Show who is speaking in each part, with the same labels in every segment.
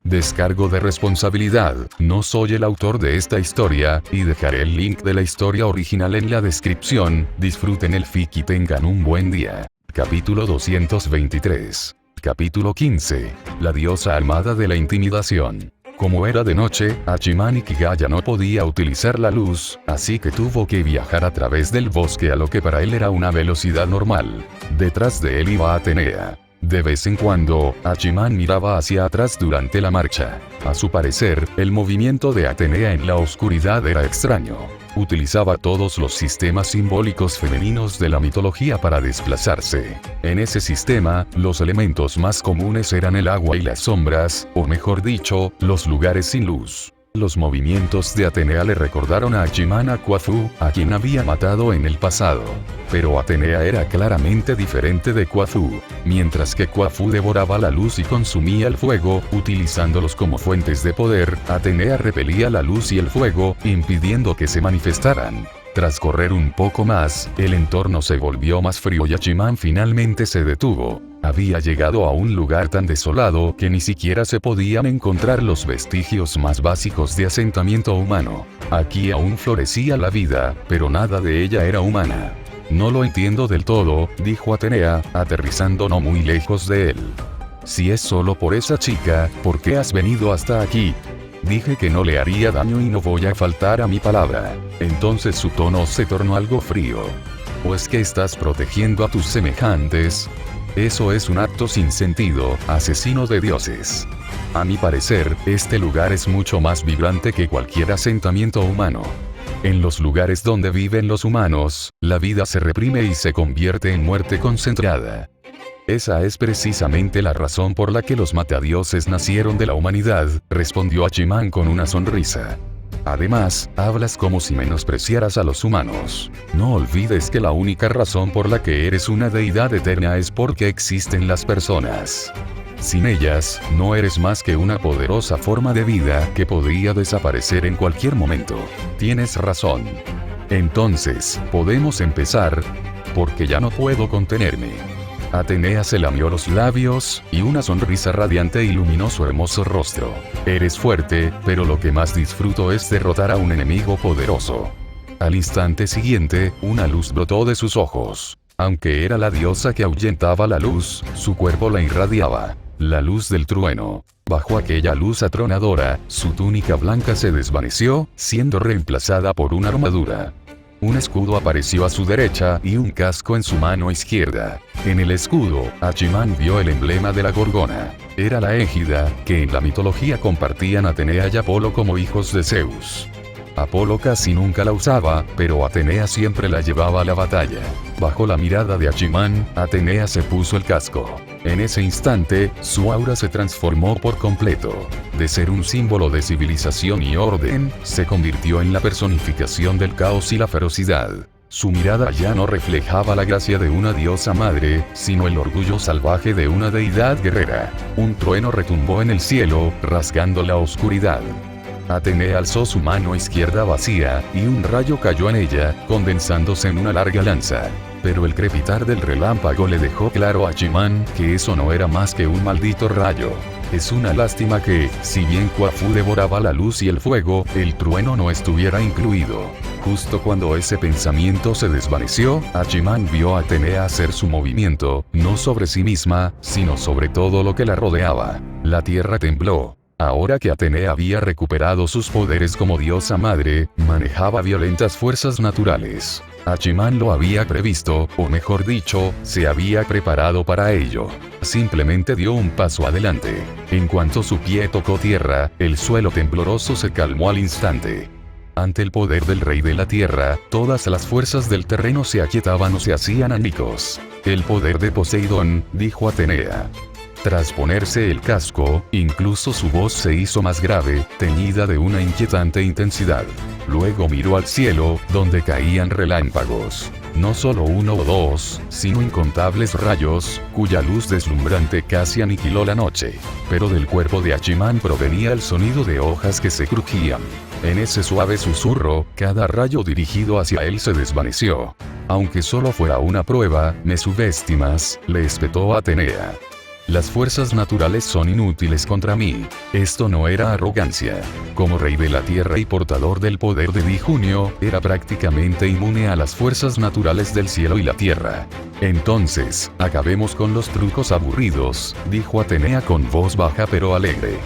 Speaker 1: Descargo de responsabilidad, no soy el autor de esta historia, y dejaré el link de la historia original en la descripción. Disfruten el fic y tengan un buen día. Capítulo 223. Capítulo 15. La diosa armada de la intimidación. Como era de noche, Hachiman Ikiga no podía utilizar la luz, así que tuvo que viajar a través del bosque a lo que para él era una velocidad normal. Detrás de él iba Atenea. De vez en cuando, Hachiman miraba hacia atrás durante la marcha. A su parecer, el movimiento de Atenea en la oscuridad era extraño. Utilizaba todos los sistemas simbólicos femeninos de la mitología para desplazarse. En ese sistema, los elementos más comunes eran el agua y las sombras, o mejor dicho, los lugares sin luz. Los movimientos de Atenea le recordaron a Hachiman a Quafu, a quien había matado en el pasado. Pero Atenea era claramente diferente de Quafu. Mientras que Quafu devoraba la luz y consumía el fuego, utilizándolos como fuentes de poder, Atenea repelía la luz y el fuego, impidiendo que se manifestaran. Tras correr un poco más, el entorno se volvió más frío y Hachiman finalmente se detuvo. Había llegado a un lugar tan desolado que ni siquiera se podían encontrar los vestigios más básicos de asentamiento humano. Aquí aún florecía la vida, pero nada de ella era humana. No lo entiendo del todo, dijo Atenea, aterrizando no muy lejos de él. Si es solo por esa chica, ¿por qué has venido hasta aquí? Dije que no le haría daño y no voy a faltar a mi palabra. Entonces su tono se tornó algo frío. ¿O es que estás protegiendo a tus semejantes? Eso es un acto sin sentido, asesino de dioses. A mi parecer, este lugar es mucho más vibrante que cualquier asentamiento humano. En los lugares donde viven los humanos, la vida se reprime y se convierte en muerte concentrada. Esa es precisamente la razón por la que los matadioses nacieron de la humanidad, respondió Hachiman con una sonrisa. Además, hablas como si menospreciaras a los humanos. No olvides que la única razón por la que eres una deidad eterna es porque existen las personas. Sin ellas, no eres más que una poderosa forma de vida que podría desaparecer en cualquier momento. Tienes razón. Entonces, ¿podemos empezar? Porque ya no puedo contenerme. Atenea se lamió los labios, y una sonrisa radiante iluminó su hermoso rostro. Eres fuerte, pero lo que más disfruto es derrotar a un enemigo poderoso. Al instante siguiente, una luz brotó de sus ojos. Aunque era la diosa que ahuyentaba la luz, su cuerpo la irradiaba. La luz del trueno. Bajo aquella luz atronadora, su túnica blanca se desvaneció, siendo reemplazada por una armadura. Un escudo apareció a su derecha y un casco en su mano izquierda. En el escudo, Hachiman vio el emblema de la Gorgona. Era la égida, que en la mitología compartían Atenea y Apolo como hijos de Zeus. Apolo casi nunca la usaba, pero Atenea siempre la llevaba a la batalla. Bajo la mirada de Hachiman, Atenea se puso el casco. En ese instante, su aura se transformó por completo. De ser un símbolo de civilización y orden, se convirtió en la personificación del caos y la ferocidad. Su mirada ya no reflejaba la gracia de una diosa madre, sino el orgullo salvaje de una deidad guerrera. Un trueno retumbó en el cielo, rasgando la oscuridad. Atenea alzó su mano izquierda vacía, y un rayo cayó en ella, condensándose en una larga lanza. Pero el crepitar del relámpago le dejó claro a Hachiman que eso no era más que un maldito rayo. Es una lástima que, si bien Quafu devoraba la luz y el fuego, el trueno no estuviera incluido. Justo cuando ese pensamiento se desvaneció, Hachiman vio a Atenea hacer su movimiento, no sobre sí misma, sino sobre todo lo que la rodeaba. La tierra tembló. Ahora que Atenea había recuperado sus poderes como diosa madre, manejaba violentas fuerzas naturales. Hachiman lo había previsto, o mejor dicho, se había preparado para ello. Simplemente dio un paso adelante. En cuanto su pie tocó tierra, el suelo tembloroso se calmó al instante. Ante el poder del rey de la tierra, todas las fuerzas del terreno se aquietaban o se hacían añicos. El poder de Poseidón, dijo Atenea. Tras ponerse el casco, incluso su voz se hizo más grave, teñida de una inquietante intensidad. Luego miró al cielo, donde caían relámpagos. No solo uno o dos, sino incontables rayos, cuya luz deslumbrante casi aniquiló la noche. Pero del cuerpo de Hachiman provenía el sonido de hojas que se crujían. En ese suave susurro, cada rayo dirigido hacia él se desvaneció. Aunque solo fuera una prueba, me subestimas, le espetó Atenea. Las fuerzas naturales son inútiles contra mí. Esto no era arrogancia. Como rey de la tierra y portador del poder de Di Junio, era prácticamente inmune a las fuerzas naturales del cielo y la tierra. Entonces, acabemos con los trucos aburridos, dijo Atenea con voz baja pero alegre.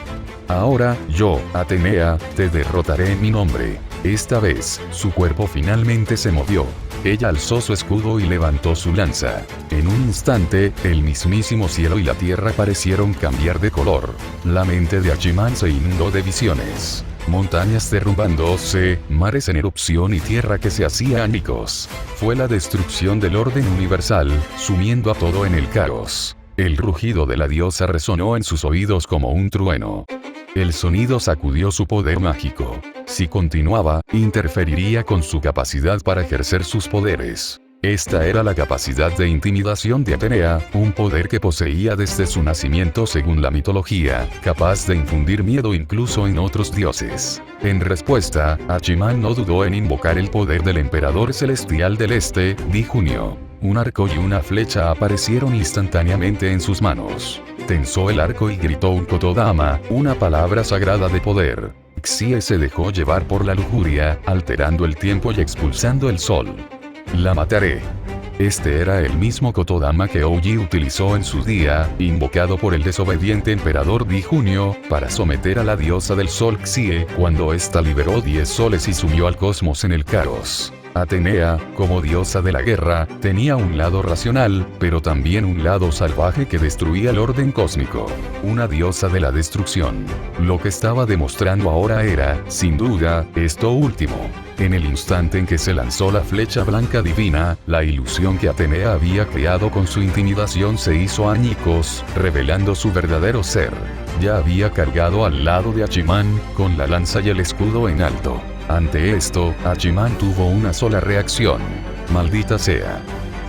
Speaker 1: Ahora, yo, Atenea, te derrotaré en mi nombre. Esta vez, su cuerpo finalmente se movió. Ella alzó su escudo y levantó su lanza. En un instante, el mismísimo cielo y la tierra parecieron cambiar de color. La mente de Hachiman se inundó de visiones. Montañas derrumbándose, mares en erupción y tierra que se hacía añicos. Fue la destrucción del orden universal, sumiendo a todo en el caos. El rugido de la diosa resonó en sus oídos como un trueno. El sonido sacudió su poder mágico. Si continuaba, interferiría con su capacidad para ejercer sus poderes. Esta era la capacidad de intimidación de Atenea, un poder que poseía desde su nacimiento según la mitología, capaz de infundir miedo incluso en otros dioses. En respuesta, Hachiman no dudó en invocar el poder del emperador celestial del este, Di Junio. Un arco y una flecha aparecieron instantáneamente en sus manos. Tensó el arco y gritó un Kotodama, una palabra sagrada de poder. Xie se dejó llevar por la lujuria, alterando el tiempo y expulsando el sol. La mataré. Este era el mismo Kotodama que Ouji utilizó en su día, invocado por el desobediente emperador Di Junio, para someter a la diosa del sol Xie, cuando ésta liberó 10 soles y sumió al cosmos en el caos. Atenea, como diosa de la guerra, tenía un lado racional, pero también un lado salvaje que destruía el orden cósmico. Una diosa de la destrucción. Lo que estaba demostrando ahora era, sin duda, esto último. En el instante en que se lanzó la flecha blanca divina, la ilusión que Atenea había creado con su intimidación se hizo añicos, revelando su verdadero ser. Ya había cargado al lado de Hachiman, con la lanza y el escudo en alto. Ante esto, Hachiman tuvo una sola reacción. Maldita sea.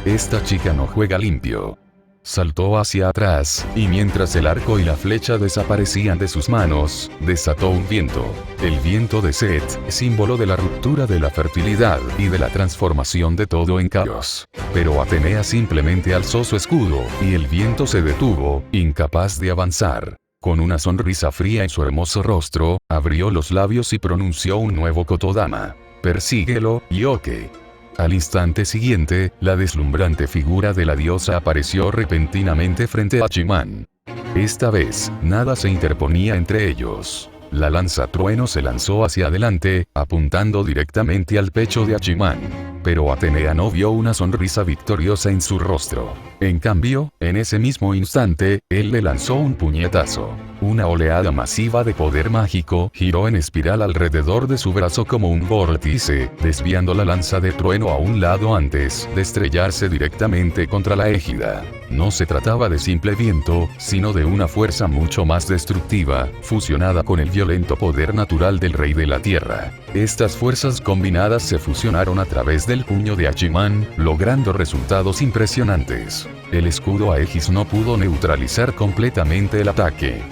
Speaker 1: Esta chica no juega limpio. Saltó hacia atrás, y mientras el arco y la flecha desaparecían de sus manos, desató un viento. El viento de Set, símbolo de la ruptura de la fertilidad y de la transformación de todo en caos. Pero Atenea simplemente alzó su escudo, y el viento se detuvo, incapaz de avanzar. Con una sonrisa fría en su hermoso rostro, abrió los labios y pronunció un nuevo Kotodama. Persíguelo, Yoke. Al instante siguiente, la deslumbrante figura de la diosa apareció repentinamente frente a Hachiman. Esta vez, nada se interponía entre ellos. La lanza trueno se lanzó hacia adelante, apuntando directamente al pecho de Hachiman. Pero Atenea no vio una sonrisa victoriosa en su rostro. En cambio, en ese mismo instante, él le lanzó un puñetazo. Una oleada masiva de poder mágico giró en espiral alrededor de su brazo como un vórtice, desviando la lanza de trueno a un lado antes de estrellarse directamente contra la égida. No se trataba de simple viento, sino de una fuerza mucho más destructiva, fusionada con el violento poder natural del rey de la tierra. Estas fuerzas combinadas se fusionaron a través del puño de Hachiman, logrando resultados impresionantes. El escudo Aegis no pudo neutralizar completamente el ataque.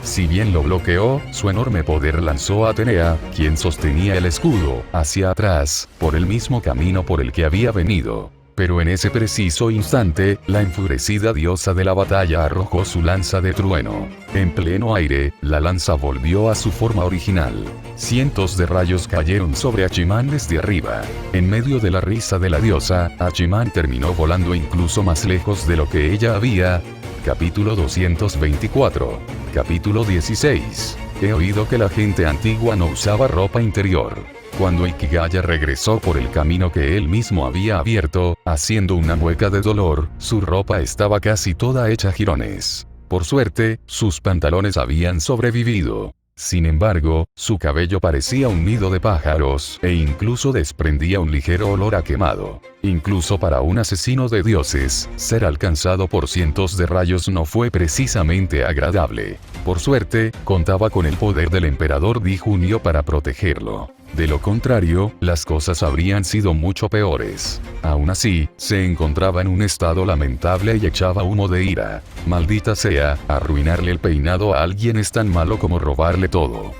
Speaker 1: Si bien lo bloqueó, su enorme poder lanzó a Atenea, quien sostenía el escudo, hacia atrás, por el mismo camino por el que había venido. Pero en ese preciso instante, la enfurecida diosa de la batalla arrojó su lanza de trueno. En pleno aire, la lanza volvió a su forma original. Cientos de rayos cayeron sobre Hachiman desde arriba. En medio de la risa de la diosa, Hachiman terminó volando incluso más lejos de lo que ella había. Capítulo 224. Capítulo 16. He oído que la gente antigua no usaba ropa interior. Cuando Ikigaya regresó por el camino que él mismo había abierto, haciendo una mueca de dolor, su ropa estaba casi toda hecha jirones. Por suerte, sus pantalones habían sobrevivido. Sin embargo, su cabello parecía un nido de pájaros, e incluso desprendía un ligero olor a quemado. Incluso para un asesino de dioses, ser alcanzado por cientos de rayos no fue precisamente agradable. Por suerte, contaba con el poder del emperador Di Junio para protegerlo. De lo contrario, las cosas habrían sido mucho peores. Aún así, se encontraba en un estado lamentable y echaba humo de ira. Maldita sea, arruinarle el peinado a alguien es tan malo como robarle todo.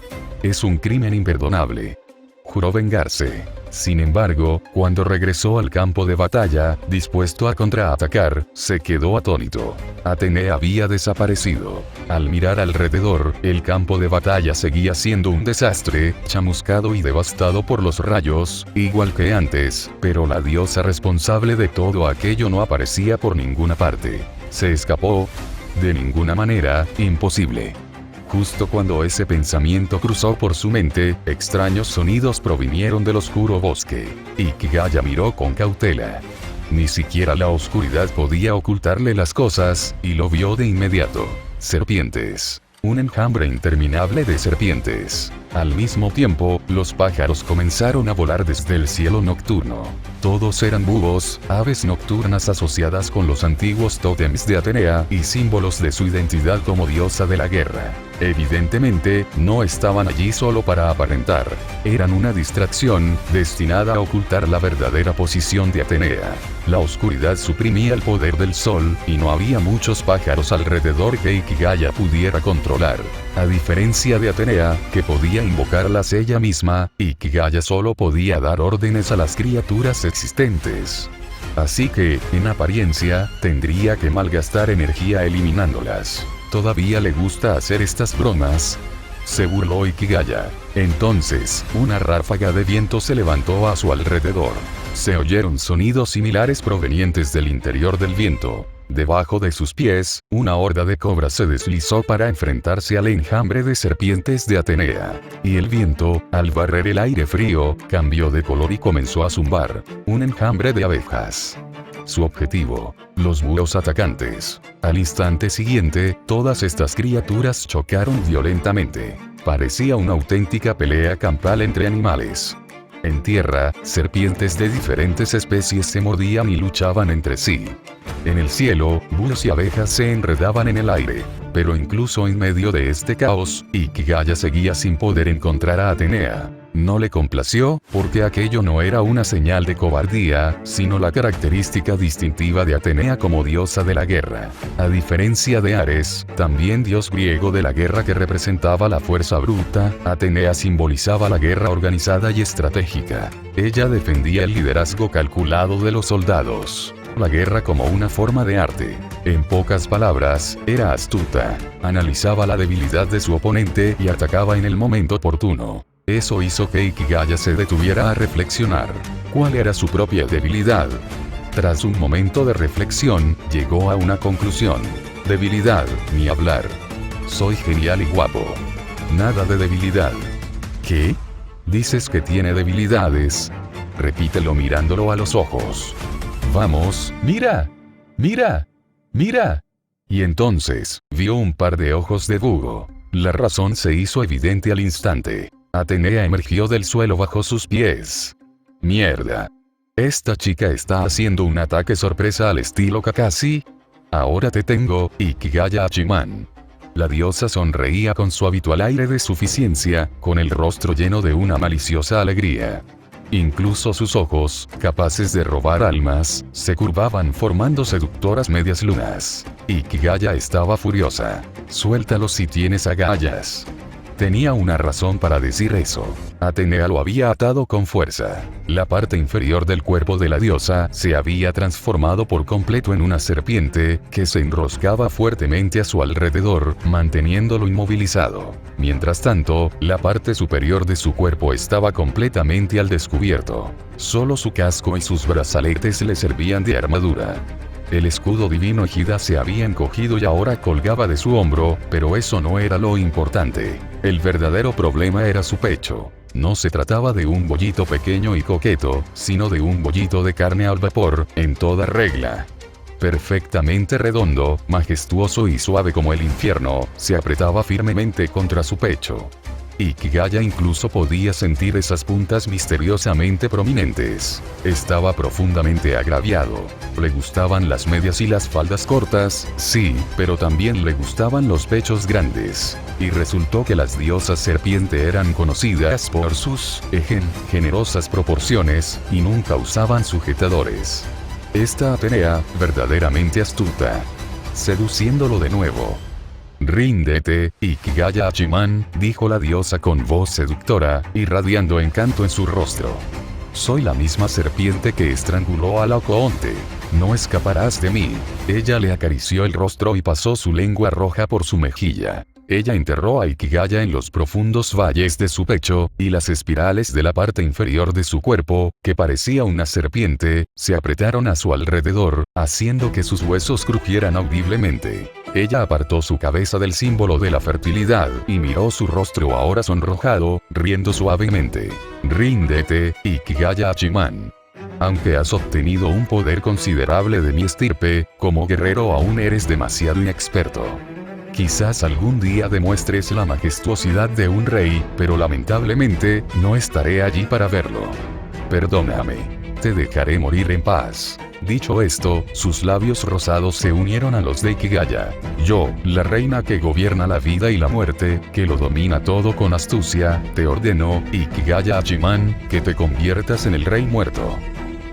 Speaker 1: Es un crimen imperdonable. juró vengarse. Sin embargo, cuando regresó al campo de batalla, dispuesto a contraatacar, se quedó atónito. Atenea había desaparecido. Al mirar alrededor, el campo de batalla seguía siendo un desastre, chamuscado y devastado por los rayos, igual que antes, pero la diosa responsable de todo aquello no aparecía por ninguna parte. ¿Se escapó? De ninguna manera, imposible. Justo cuando ese pensamiento cruzó por su mente, extraños sonidos provinieron del oscuro bosque. Ikigaya miró con cautela. Ni siquiera la oscuridad podía ocultarle las cosas, y lo vio de inmediato. Serpientes. Un enjambre interminable de serpientes. Al mismo tiempo, los pájaros comenzaron a volar desde el cielo nocturno. Todos eran búhos, aves nocturnas asociadas con los antiguos tótems de Atenea y símbolos de su identidad como diosa de la guerra. Evidentemente, no estaban allí solo para aparentar. Eran una distracción, destinada a ocultar la verdadera posición de Atenea. La oscuridad suprimía el poder del sol, y no había muchos pájaros alrededor que Ikigaya pudiera controlar. A diferencia de Atenea, que podía invocarlas ella misma, Ikigaya solo podía dar órdenes a las criaturas existentes. Así que, en apariencia, tendría que malgastar energía eliminándolas. ¿Todavía le gusta hacer estas bromas?, se burló Ikigaya. Entonces, una ráfaga de viento se levantó a su alrededor. Se oyeron sonidos similares provenientes del interior del viento. Debajo de sus pies, una horda de cobras se deslizó para enfrentarse al enjambre de serpientes de Atenea. Y el viento, al barrer el aire frío, cambió de color y comenzó a zumbar. Un enjambre de abejas. Su objetivo: los búhos atacantes. Al instante siguiente, todas estas criaturas chocaron violentamente. Parecía una auténtica pelea campal entre animales. En tierra, serpientes de diferentes especies se mordían y luchaban entre sí. En el cielo, búhos y abejas se enredaban en el aire. Pero incluso en medio de este caos, Ikigaya seguía sin poder encontrar a Atenea. No le complació, porque aquello no era una señal de cobardía, sino la característica distintiva de Atenea como diosa de la guerra. A diferencia de Ares, también dios griego de la guerra que representaba la fuerza bruta, Atenea simbolizaba la guerra organizada y estratégica. Ella defendía el liderazgo calculado de los soldados. La guerra como una forma de arte. En pocas palabras, era astuta. Analizaba la debilidad de su oponente y atacaba en el momento oportuno. Eso hizo que Ikigaya se detuviera a reflexionar. ¿Cuál era su propia debilidad? Tras un momento de reflexión, llegó a una conclusión. Debilidad, ni hablar. Soy genial y guapo. Nada de debilidad. ¿Qué? ¿Dices que tiene debilidades? Repítelo mirándolo a los ojos. Vamos, mira. Mira. Mira. Y entonces, vio un par de ojos de búho. La razón se hizo evidente al instante. Atenea emergió del suelo bajo sus pies. Mierda. ¿Esta chica está haciendo un ataque sorpresa al estilo Kakashi? Ahora te tengo, Ikigaya Hachiman. La diosa sonreía con su habitual aire de suficiencia, con el rostro lleno de una maliciosa alegría. Incluso sus ojos, capaces de robar almas, se curvaban formando seductoras medias lunas. Ikigaya estaba furiosa. Suéltalo si tienes agallas. Tenía una razón para decir eso. Atenea lo había atado con fuerza. La parte inferior del cuerpo de la diosa se había transformado por completo en una serpiente, que se enroscaba fuertemente a su alrededor, manteniéndolo inmovilizado. Mientras tanto, la parte superior de su cuerpo estaba completamente al descubierto. Solo su casco y sus brazaletes le servían de armadura. El escudo divino Ejida se había encogido y ahora colgaba de su hombro, pero eso no era lo importante. El verdadero problema era su pecho. No se trataba de un bollito pequeño y coqueto, sino de un bollito de carne al vapor, en toda regla. Perfectamente redondo, majestuoso y suave como el infierno, se apretaba firmemente contra su pecho. Ikigaya incluso podía sentir esas puntas misteriosamente prominentes. Estaba profundamente agraviado. Le gustaban las medias y las faldas cortas, sí, pero también le gustaban los pechos grandes. Y resultó que las diosas serpiente eran conocidas por sus generosas proporciones, y nunca usaban sujetadores. Esta Atenea, verdaderamente astuta. Seduciéndolo de nuevo. Ríndete, Ikigaya Hachiman, dijo la diosa con voz seductora, irradiando encanto en su rostro. Soy la misma serpiente que estranguló a Laocoonte. No escaparás de mí. Ella le acarició el rostro y pasó su lengua roja por su mejilla. Ella enterró a Ikigaya en los profundos valles de su pecho, y las espirales de la parte inferior de su cuerpo, que parecía una serpiente, se apretaron a su alrededor, haciendo que sus huesos crujieran audiblemente. Ella apartó su cabeza del símbolo de la fertilidad, y miró su rostro ahora sonrojado, riendo suavemente. Ríndete, Ikigaya Hachiman. Aunque has obtenido un poder considerable de mi estirpe, como guerrero aún eres demasiado inexperto. Quizás algún día demuestres la majestuosidad de un rey, pero lamentablemente, no estaré allí para verlo. Perdóname. Te dejaré morir en paz. Dicho esto, sus labios rosados se unieron a los de Ikigaya. Yo, la reina que gobierna la vida y la muerte, que lo domina todo con astucia, te ordeno, Ikigaya Hachiman, que te conviertas en el rey muerto.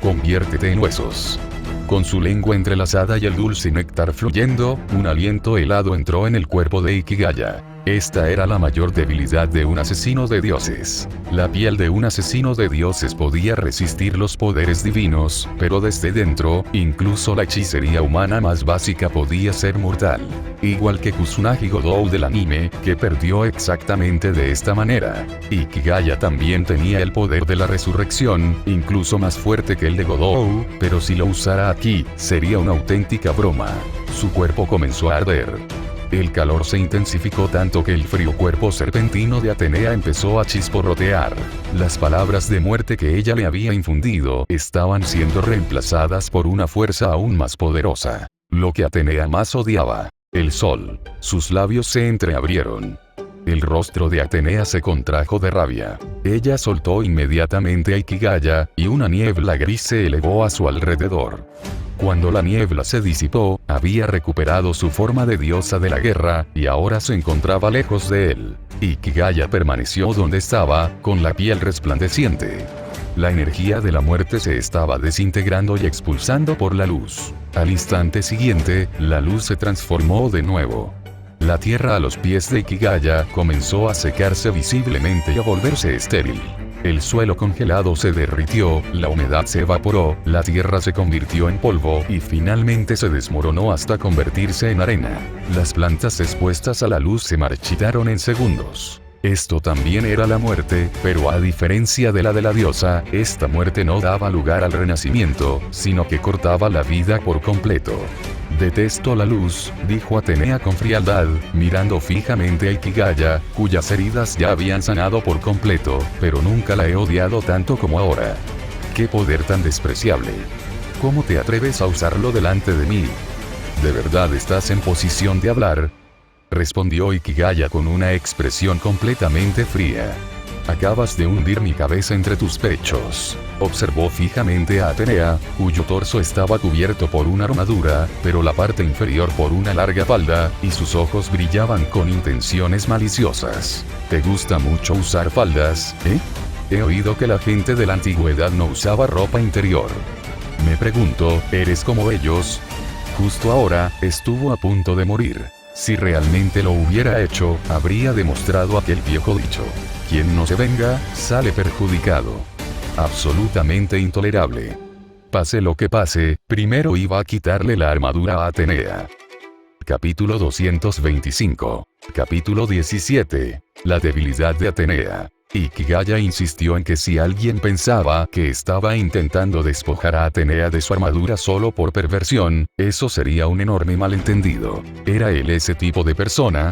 Speaker 1: Conviértete en huesos. Con su lengua entrelazada y el dulce néctar fluyendo, un aliento helado entró en el cuerpo de Ikigaya. Esta era la mayor debilidad de un asesino de dioses. La piel de un asesino de dioses podía resistir los poderes divinos, pero desde dentro, incluso la hechicería humana más básica podía ser mortal. Igual que Kusunagi Godou del anime, que perdió exactamente de esta manera. Ikigaya también tenía el poder de la resurrección, incluso más fuerte que el de Godou, pero si lo usara aquí, sería una auténtica broma. Su cuerpo comenzó a arder. El calor se intensificó tanto que el frío cuerpo serpentino de Atenea empezó a chisporrotear. Las palabras de muerte que ella le había infundido estaban siendo reemplazadas por una fuerza aún más poderosa. Lo que Atenea más odiaba. El sol. Sus labios se entreabrieron. El rostro de Atenea se contrajo de rabia. Ella soltó inmediatamente a Ikigaya, y una niebla gris se elevó a su alrededor. Cuando la niebla se disipó, había recuperado su forma de diosa de la guerra, y ahora se encontraba lejos de él. Ikigaya permaneció donde estaba, con la piel resplandeciente. La energía de la muerte se estaba desintegrando y expulsando por la luz. Al instante siguiente, la luz se transformó de nuevo. La tierra a los pies de Ikigaya comenzó a secarse visiblemente y a volverse estéril. El suelo congelado se derritió, la humedad se evaporó, la tierra se convirtió en polvo y finalmente se desmoronó hasta convertirse en arena. Las plantas expuestas a la luz se marchitaron en segundos. Esto también era la muerte, pero a diferencia de la diosa, esta muerte no daba lugar al renacimiento, sino que cortaba la vida por completo. Detesto la luz, dijo Atenea con frialdad, mirando fijamente a Ikigaya, cuyas heridas ya habían sanado por completo, pero nunca la he odiado tanto como ahora. ¡Qué poder tan despreciable! ¿Cómo te atreves a usarlo delante de mí? ¿De verdad estás en posición de hablar? Respondió Ikigaya con una expresión completamente fría. Acabas de hundir mi cabeza entre tus pechos. Observó fijamente a Atenea, cuyo torso estaba cubierto por una armadura, pero la parte inferior por una larga falda, y sus ojos brillaban con intenciones maliciosas. ¿Te gusta mucho usar faldas, eh? He oído que la gente de la antigüedad no usaba ropa interior. Me pregunto, ¿eres como ellos? Justo ahora, estuvo a punto de morir. Si realmente lo hubiera hecho, habría demostrado aquel viejo dicho. Quien no se venga, sale perjudicado. Absolutamente intolerable. Pase lo que pase, primero iba a quitarle la armadura a Atenea. Capítulo 225. Capítulo 17. La debilidad de Atenea. Ikigaya insistió en que si alguien pensaba que estaba intentando despojar a Atenea de su armadura solo por perversión, eso sería un enorme malentendido. ¿Era él ese tipo de persona?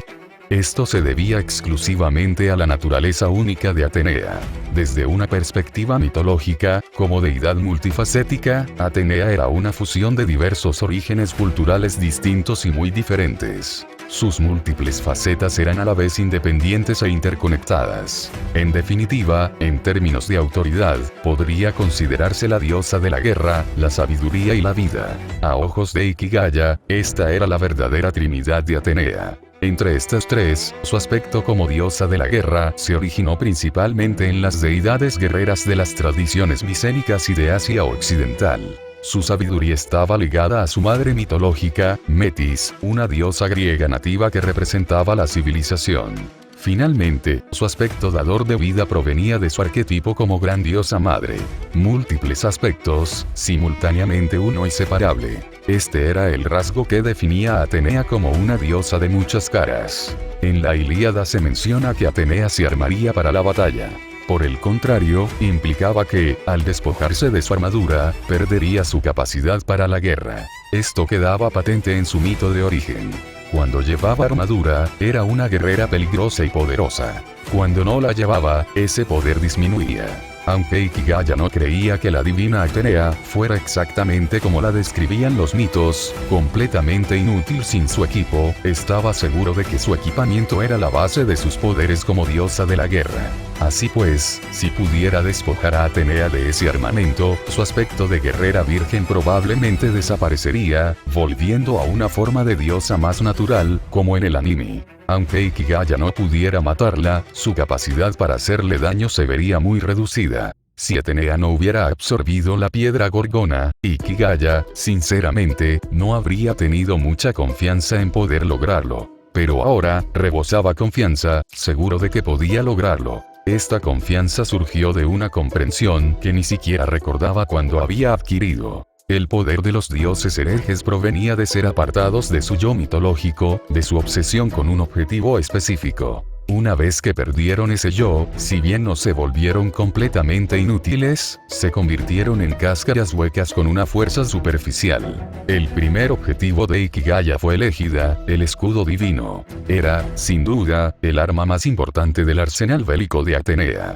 Speaker 1: Esto se debía exclusivamente a la naturaleza única de Atenea. Desde una perspectiva mitológica, como deidad multifacética, Atenea era una fusión de diversos orígenes culturales distintos y muy diferentes. Sus múltiples facetas eran a la vez independientes e interconectadas. En definitiva, en términos de autoridad, podría considerarse la diosa de la guerra, la sabiduría y la vida. A ojos de Ikigaya, esta era la verdadera trinidad de Atenea. Entre estas tres, su aspecto como diosa de la guerra se originó principalmente en las deidades guerreras de las tradiciones micénicas y de Asia Occidental. Su sabiduría estaba ligada a su madre mitológica, Metis, una diosa griega nativa que representaba la civilización. Finalmente, su aspecto dador de vida provenía de su arquetipo como gran diosa madre. Múltiples aspectos, simultáneamente uno inseparable. Este era el rasgo que definía a Atenea como una diosa de muchas caras. En la Ilíada se menciona que Atenea se armaría para la batalla. Por el contrario, implicaba que, al despojarse de su armadura, perdería su capacidad para la guerra. Esto quedaba patente en su mito de origen. Cuando llevaba armadura, era una guerrera peligrosa y poderosa. Cuando no la llevaba, ese poder disminuía. Aunque Ikigaya no creía que la divina Atenea fuera exactamente como la describían los mitos, completamente inútil sin su equipo, estaba seguro de que su equipamiento era la base de sus poderes como diosa de la guerra. Así pues, si pudiera despojar a Atenea de ese armamento, su aspecto de guerrera virgen probablemente desaparecería, volviendo a una forma de diosa más natural, como en el anime. Aunque Ikigaya no pudiera matarla, su capacidad para hacerle daño se vería muy reducida. Si Atenea no hubiera absorbido la piedra gorgona, Ikigaya, sinceramente, no habría tenido mucha confianza en poder lograrlo. Pero ahora, rebosaba confianza, seguro de que podía lograrlo. Esta confianza surgió de una comprensión que ni siquiera recordaba cuando había adquirido. El poder de los dioses herejes provenía de ser apartados de su yo mitológico, de su obsesión con un objetivo específico. Una vez que perdieron ese yo, si bien no se volvieron completamente inútiles, se convirtieron en cáscaras huecas con una fuerza superficial. El primer objetivo de Ikigaya fue el Égida, el escudo divino. Era, sin duda, el arma más importante del arsenal bélico de Atenea.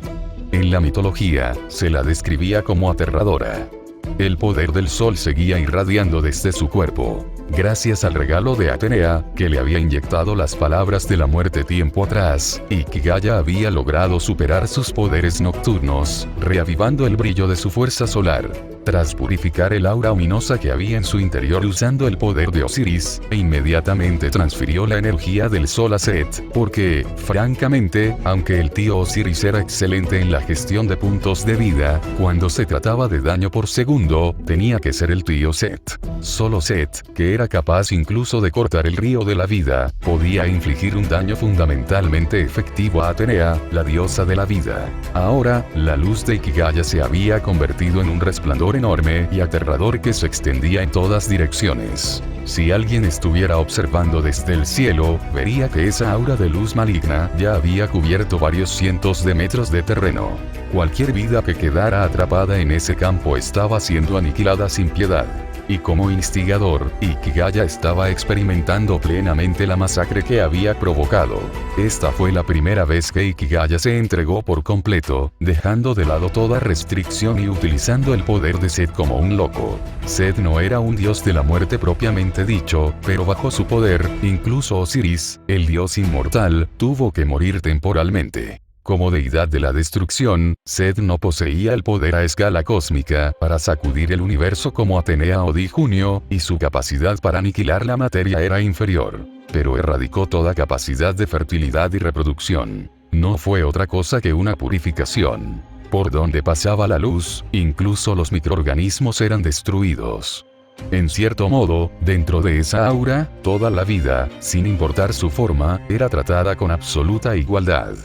Speaker 1: En la mitología, se la describía como aterradora. El poder del sol seguía irradiando desde su cuerpo. Gracias al regalo de Atenea, que le había inyectado las palabras de la muerte tiempo atrás, Ikigaya había logrado superar sus poderes nocturnos, reavivando el brillo de su fuerza solar. Tras purificar el aura ominosa que había en su interior usando el poder de Osiris, inmediatamente transfirió la energía del sol a Set, porque, francamente, aunque el tío Osiris era excelente en la gestión de puntos de vida, cuando se trataba de daño por segundo, tenía que ser el tío Set. Solo Set, que era capaz incluso de cortar el río de la vida, podía infligir un daño fundamentalmente efectivo a Atenea, la diosa de la vida. Ahora, la luz de Ikigaya se había convertido en un resplandor enorme y aterrador que se extendía en todas direcciones. Si alguien estuviera observando desde el cielo, vería que esa aura de luz maligna ya había cubierto varios cientos de metros de terreno. Cualquier vida que quedara atrapada en ese campo estaba siendo aniquilada sin piedad. Y como instigador, Ikigaya estaba experimentando plenamente la masacre que había provocado. Esta fue la primera vez que Ikigaya se entregó por completo, dejando de lado toda restricción y utilizando el poder de Set como un loco. Set no era un dios de la muerte propiamente dicho, pero bajo su poder, incluso Osiris, el dios inmortal, tuvo que morir temporalmente. Como deidad de la destrucción, Set no poseía el poder a escala cósmica para sacudir el universo como Atenea o Dijunio, y su capacidad para aniquilar la materia era inferior. Pero erradicó toda capacidad de fertilidad y reproducción. No fue otra cosa que una purificación. Por donde pasaba la luz, incluso los microorganismos eran destruidos. En cierto modo, dentro de esa aura, toda la vida, sin importar su forma, era tratada con absoluta igualdad.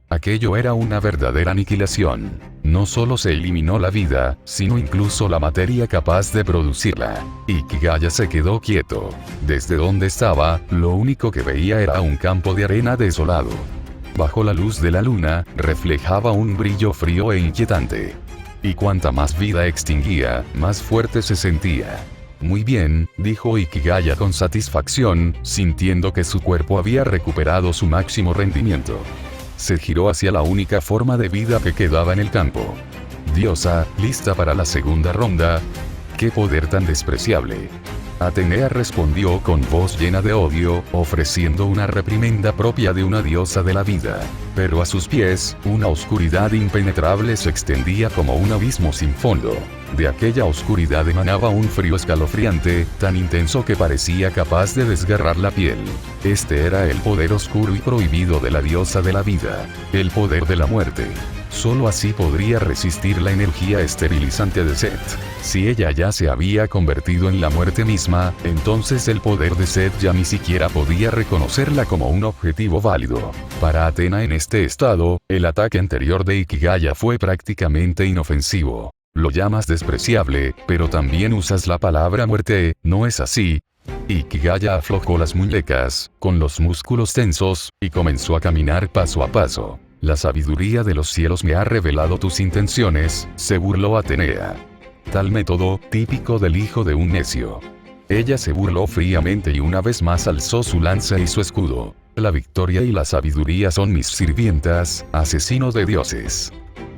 Speaker 1: Aquello era una verdadera aniquilación. No solo se eliminó la vida, sino incluso la materia capaz de producirla. Ikigaya se quedó quieto. Desde donde estaba, lo único que veía era un campo de arena desolado. Bajo la luz de la luna, reflejaba un brillo frío e inquietante. Y cuanta más vida extinguía, más fuerte se sentía. Muy bien, dijo Ikigaya con satisfacción, sintiendo que su cuerpo había recuperado su máximo rendimiento. Se giró hacia la única forma de vida que quedaba en el campo. Diosa, ¿lista para la segunda ronda? ¡Qué poder tan despreciable! Atenea respondió con voz llena de odio, ofreciendo una reprimenda propia de una diosa de la vida. Pero a sus pies, una oscuridad impenetrable se extendía como un abismo sin fondo. De aquella oscuridad emanaba un frío escalofriante, tan intenso que parecía capaz de desgarrar la piel. Este era el poder oscuro y prohibido de la diosa de la vida, el poder de la muerte. Solo así podría resistir la energía esterilizante de Set. Si ella ya se había convertido en la muerte misma, entonces el poder de Set ya ni siquiera podía reconocerla como un objetivo válido. Para Athena en este estado, el ataque anterior de Ikigaya fue prácticamente inofensivo. Lo llamas despreciable, pero también usas la palabra muerte, ¿no es así? Ikigaya aflojó las muñecas, con los músculos tensos, y comenzó a caminar paso a paso. La sabiduría de los cielos me ha revelado tus intenciones, se burló Atenea. Tal método, típico del hijo de un necio. Ella se burló fríamente y una vez más alzó su lanza y su escudo. La victoria y la sabiduría son mis sirvientas, asesino de dioses.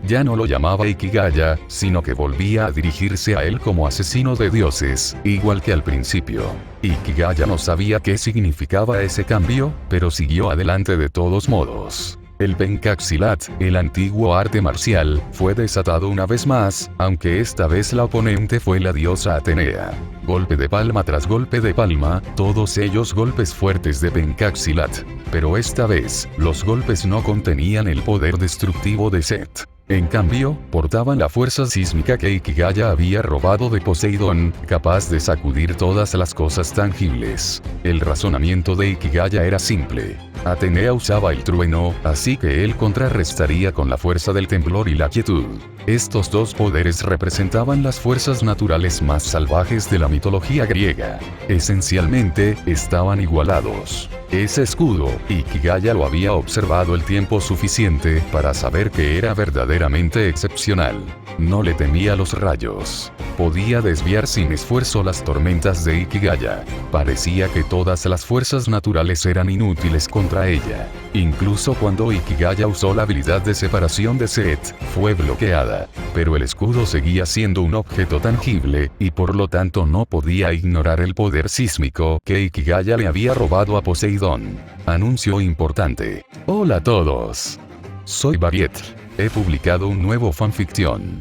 Speaker 1: Ya no lo llamaba Ikigaya, sino que volvía a dirigirse a él como asesino de dioses, igual que al principio. Ikigaya no sabía qué significaba ese cambio, pero siguió adelante de todos modos. El Pencaxilat, el antiguo arte marcial, fue desatado una vez más, aunque esta vez la oponente fue la diosa Atenea. Golpe de palma tras golpe de palma, todos ellos golpes fuertes de Pencaxilat. Pero esta vez, los golpes no contenían el poder destructivo de Set. En cambio, portaban la fuerza sísmica que Ikigaya había robado de Poseidón, capaz de sacudir todas las cosas tangibles. El razonamiento de Ikigaya era simple. Atenea usaba el trueno, así que él contrarrestaría con la fuerza del temblor y la quietud. Estos dos poderes representaban las fuerzas naturales más salvajes de la mitología griega. Esencialmente, estaban igualados. Ese escudo, Ikigaya lo había observado el tiempo suficiente para saber que era verdaderamente excepcional. No le temía los rayos. Podía desviar sin esfuerzo las tormentas de Ikigaya. Parecía que todas las fuerzas naturales eran inútiles contra ella. Incluso cuando Ikigaya usó la habilidad de separación de Set, fue bloqueada. Pero el escudo seguía siendo un objeto tangible, y por lo tanto no podía ignorar el poder sísmico que Ikigaya le había robado a Poseidón. Anuncio importante. Hola a todos. Soy Varietr. He publicado un nuevo fanfiction.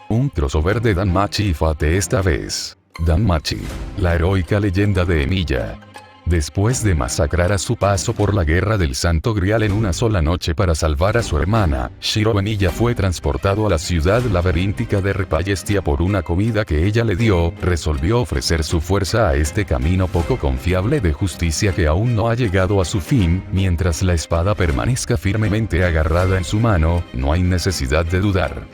Speaker 1: Un crossover de Danmachi y Fate esta vez. Danmachi, la heroica leyenda de Emilia. Después de masacrar a su paso por la guerra del Santo Grial en una sola noche para salvar a su hermana, Shiro Emilia fue transportado a la ciudad laberíntica de Repayestia por una comida que ella le dio. Resolvió ofrecer su fuerza a este camino poco confiable de justicia que aún no ha llegado a su fin. Mientras la espada permanezca firmemente agarrada en su mano, no hay necesidad de dudar.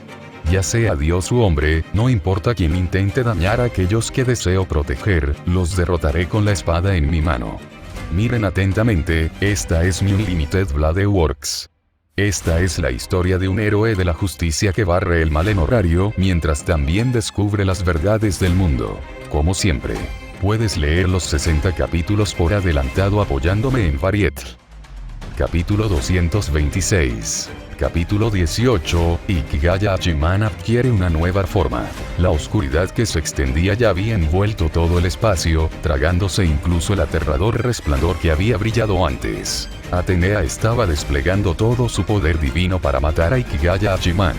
Speaker 1: Ya sea Dios u hombre, no importa quién intente dañar a aquellos que deseo proteger, los derrotaré con la espada en mi mano. Miren atentamente, esta es mi Unlimited Blade Works. Esta es la historia de un héroe de la justicia que barre el mal en horario, mientras también descubre las verdades del mundo. Como siempre, puedes leer los 60 capítulos por adelantado apoyándome en Varietr. Capítulo 226. Capítulo 18, Ikigaya Hachiman adquiere una nueva forma. La oscuridad que se extendía ya había envuelto todo el espacio, tragándose incluso el aterrador resplandor que había brillado antes. Atenea estaba desplegando todo su poder divino para matar a Ikigaya Hachiman.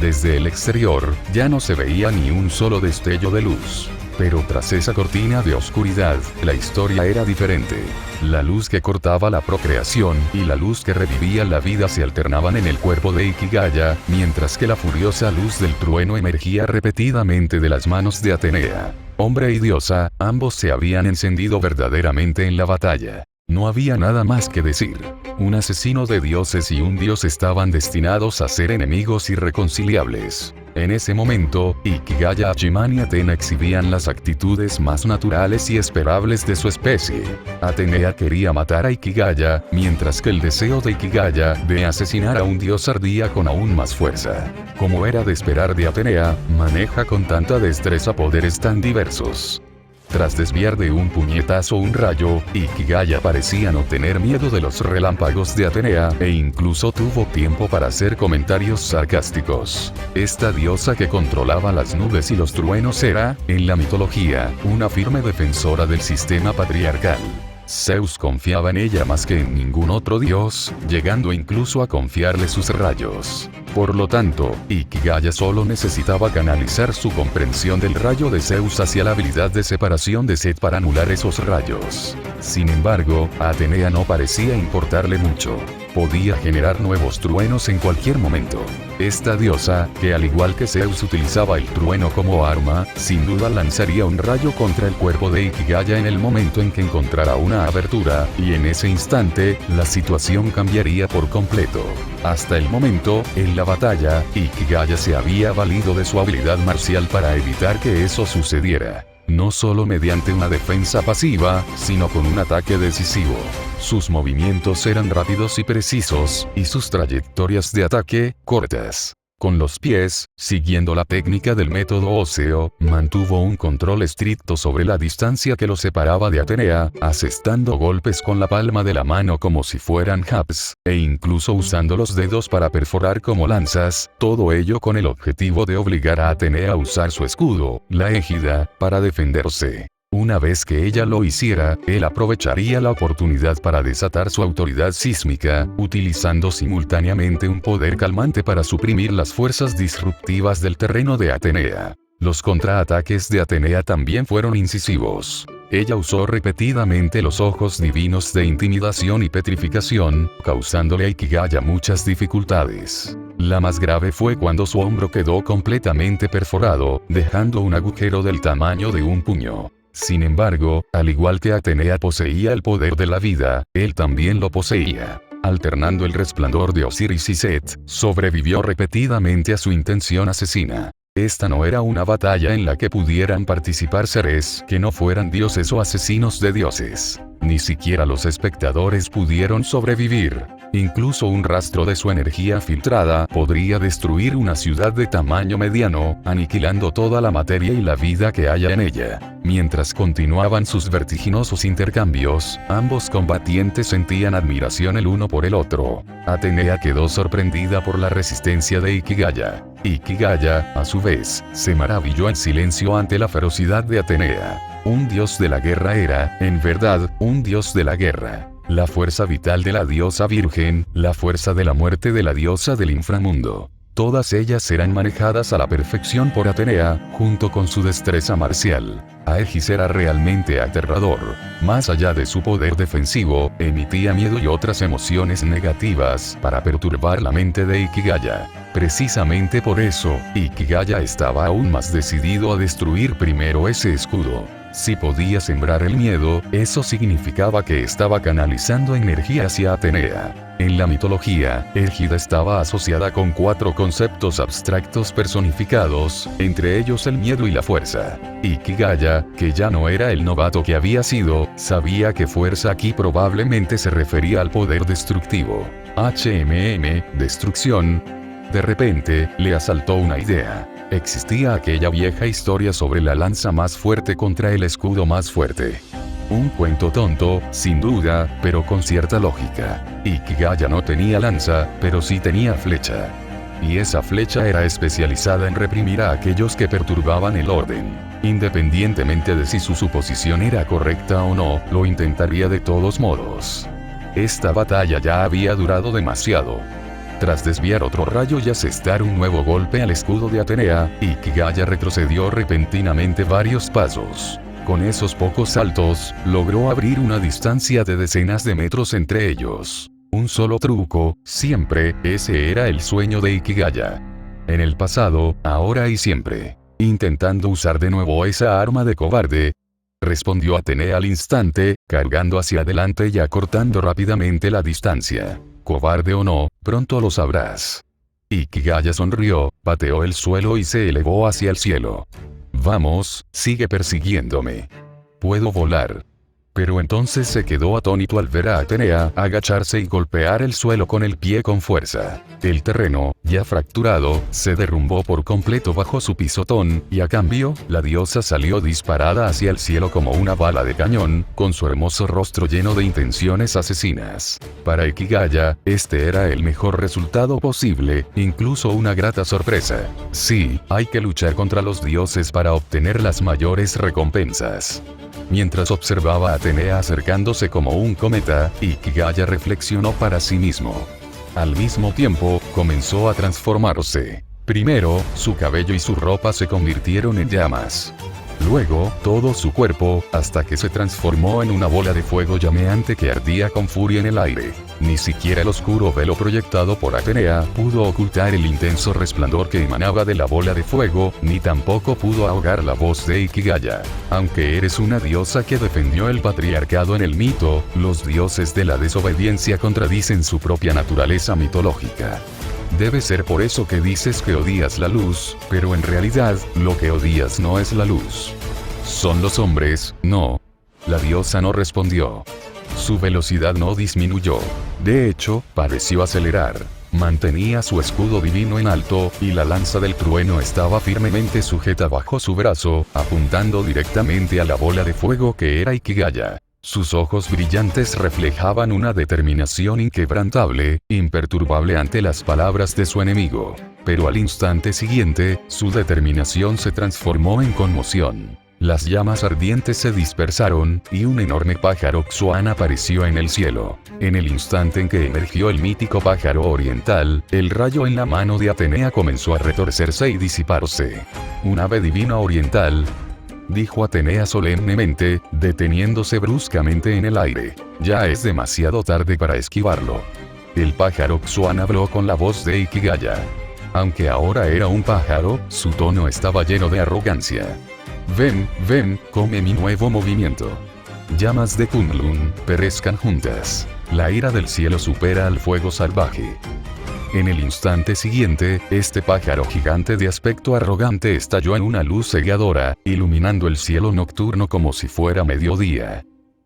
Speaker 1: Desde el exterior, ya no se veía ni un solo destello de luz. Pero tras esa cortina de oscuridad, la historia era diferente. La luz que cortaba la procreación y la luz que revivía la vida se alternaban en el cuerpo de Ikigaya, mientras que la furiosa luz del trueno emergía repetidamente de las manos de Atenea. Hombre y diosa, ambos se habían encendido verdaderamente en la batalla. No había nada más que decir. Un asesino de dioses y un dios estaban destinados a ser enemigos irreconciliables. En ese momento, Ikigaya Hachiman y Athena exhibían las actitudes más naturales y esperables de su especie. Atenea quería matar a Ikigaya, mientras que el deseo de Ikigaya de asesinar a un dios ardía con aún más fuerza. Como era de esperar de Atenea, maneja con tanta destreza poderes tan diversos. Tras desviar de un puñetazo un rayo, Ikigaya parecía no tener miedo de los relámpagos de Atenea, e incluso tuvo tiempo para hacer comentarios sarcásticos. Esta diosa que controlaba las nubes y los truenos era, en la mitología, una firme defensora del sistema patriarcal. Zeus confiaba en ella más que en ningún otro dios, llegando incluso a confiarle sus rayos. Por lo tanto, Ikigaya solo necesitaba canalizar su comprensión del rayo de Zeus hacia la habilidad de separación de Set para anular esos rayos. Sin embargo, a Atenea no parecía importarle mucho. Podía generar nuevos truenos en cualquier momento. Esta diosa, que al igual que Zeus utilizaba el trueno como arma, sin duda lanzaría un rayo contra el cuerpo de Ikigaya en el momento en que encontrara una abertura, y en ese instante, la situación cambiaría por completo. Hasta el momento, en la batalla, Ikigaya se había valido de su habilidad marcial para evitar que eso sucediera. No solo mediante una defensa pasiva, sino con un ataque decisivo. Sus movimientos eran rápidos y precisos, y sus trayectorias de ataque, cortas. Con los pies, siguiendo la técnica del método óseo, mantuvo un control estricto sobre la distancia que lo separaba de Atenea, asestando golpes con la palma de la mano como si fueran jabs, e incluso usando los dedos para perforar como lanzas, todo ello con el objetivo de obligar a Atenea a usar su escudo, la égida, para defenderse. Una vez que ella lo hiciera, él aprovecharía la oportunidad para desatar su autoridad sísmica, utilizando simultáneamente un poder calmante para suprimir las fuerzas disruptivas del terreno de Atenea. Los contraataques de Atenea también fueron incisivos. Ella usó repetidamente los ojos divinos de intimidación y petrificación, causándole a Ikigaya muchas dificultades. La más grave fue cuando su hombro quedó completamente perforado, dejando un agujero del tamaño de un puño. Sin embargo, al igual que Atenea poseía el poder de la vida, él también lo poseía. Alternando el resplandor de Osiris y Set, sobrevivió repetidamente a su intención asesina. Esta no era una batalla en la que pudieran participar seres que no fueran dioses o asesinos de dioses. Ni siquiera los espectadores pudieron sobrevivir. Incluso un rastro de su energía filtrada podría destruir una ciudad de tamaño mediano, aniquilando toda la materia y la vida que haya en ella. Mientras continuaban sus vertiginosos intercambios, ambos combatientes sentían admiración el uno por el otro. Atenea quedó sorprendida por la resistencia de Ikigaya. Ikigaya, a su vez, se maravilló en silencio ante la ferocidad de Atenea. Un dios de la guerra era, en verdad, un dios de la guerra. La fuerza vital de la diosa virgen, la fuerza de la muerte de la diosa del inframundo. Todas ellas eran manejadas a la perfección por Atenea, junto con su destreza marcial. Aegis era realmente aterrador. Más allá de su poder defensivo, emitía miedo y otras emociones negativas para perturbar la mente de Ikigaya. Precisamente por eso, Ikigaya estaba aún más decidido a destruir primero ese escudo. Si podía sembrar el miedo, eso significaba que estaba canalizando energía hacia Atenea. En la mitología, Égida estaba asociada con 4 conceptos abstractos personificados, entre ellos el miedo y la fuerza. Ikigaya, que ya no era el novato que había sido, sabía que fuerza aquí probablemente se refería al poder destructivo. Destrucción. De repente, le asaltó una idea. Existía aquella vieja historia sobre la lanza más fuerte contra el escudo más fuerte. Un cuento tonto, sin duda, pero con cierta lógica. Ikigaya no tenía lanza, pero sí tenía flecha. Y esa flecha era especializada en reprimir a aquellos que perturbaban el orden. Independientemente de si su suposición era correcta o no, lo intentaría de todos modos. Esta batalla ya había durado demasiado. Tras desviar otro rayo y asestar un nuevo golpe al escudo de Atenea, Ikigaya retrocedió repentinamente varios pasos. Con esos pocos saltos, logró abrir una distancia de decenas de metros entre ellos. Un solo truco, siempre, ese era el sueño de Ikigaya. En el pasado, ahora y siempre. Intentando usar de nuevo esa arma de cobarde, respondió Atenea al instante, cargando hacia adelante y acortando rápidamente la distancia. Cobarde o no, pronto lo sabrás. Ikigaya sonrió, pateó el suelo y se elevó hacia el cielo. Vamos, sigue persiguiéndome. Puedo volar. Pero entonces se quedó atónito al ver a Atenea agacharse y golpear el suelo con el pie con fuerza. El terreno, ya fracturado, se derrumbó por completo bajo su pisotón, y a cambio, la diosa salió disparada hacia el cielo como una bala de cañón, con su hermoso rostro lleno de intenciones asesinas. Para Ikigaya, este era el mejor resultado posible, incluso una grata sorpresa. Sí, hay que luchar contra los dioses para obtener las mayores recompensas. Mientras observaba a Atenea acercándose como un cometa, Ikigaya reflexionó para sí mismo. Al mismo tiempo, comenzó a transformarse. Primero, su cabello y su ropa se convirtieron en llamas. Luego, todo su cuerpo, hasta que se transformó en una bola de fuego llameante que ardía con furia en el aire. Ni siquiera el oscuro velo proyectado por Atenea pudo ocultar el intenso resplandor que emanaba de la bola de fuego, ni tampoco pudo ahogar la voz de Ikigaya. Aunque eres una diosa que defendió el patriarcado en el mito, los dioses de la desobediencia contradicen su propia naturaleza mitológica. Debe ser por eso que dices que odias la luz, pero en realidad, lo que odias no es la luz. Son los hombres, no. La diosa no respondió. Su velocidad no disminuyó. De hecho, pareció acelerar. Mantenía su escudo divino en alto, y la lanza del trueno estaba firmemente sujeta bajo su brazo, apuntando directamente a la bola de fuego que era Ikigaya. Sus ojos brillantes reflejaban una determinación inquebrantable, imperturbable ante las palabras de su enemigo. Pero al instante siguiente, su determinación se transformó en conmoción. Las llamas ardientes se dispersaron, y un enorme pájaro Xuan apareció en el cielo. En el instante en que emergió el mítico pájaro oriental, el rayo en la mano de Atenea comenzó a retorcerse y disiparse. Un ave divina oriental, dijo Atenea solemnemente, deteniéndose bruscamente en el aire. Ya es demasiado tarde para esquivarlo. El pájaro Xuan habló con la voz de Ikigaya. Aunque ahora era un pájaro, su tono estaba lleno de arrogancia. Ven, ven, come mi nuevo movimiento. Llamas de Kunlun, perezcan juntas. La ira del cielo supera al fuego salvaje. En el instante siguiente, este pájaro gigante de aspecto arrogante estalló en una luz cegadora, iluminando el cielo nocturno como si fuera mediodía.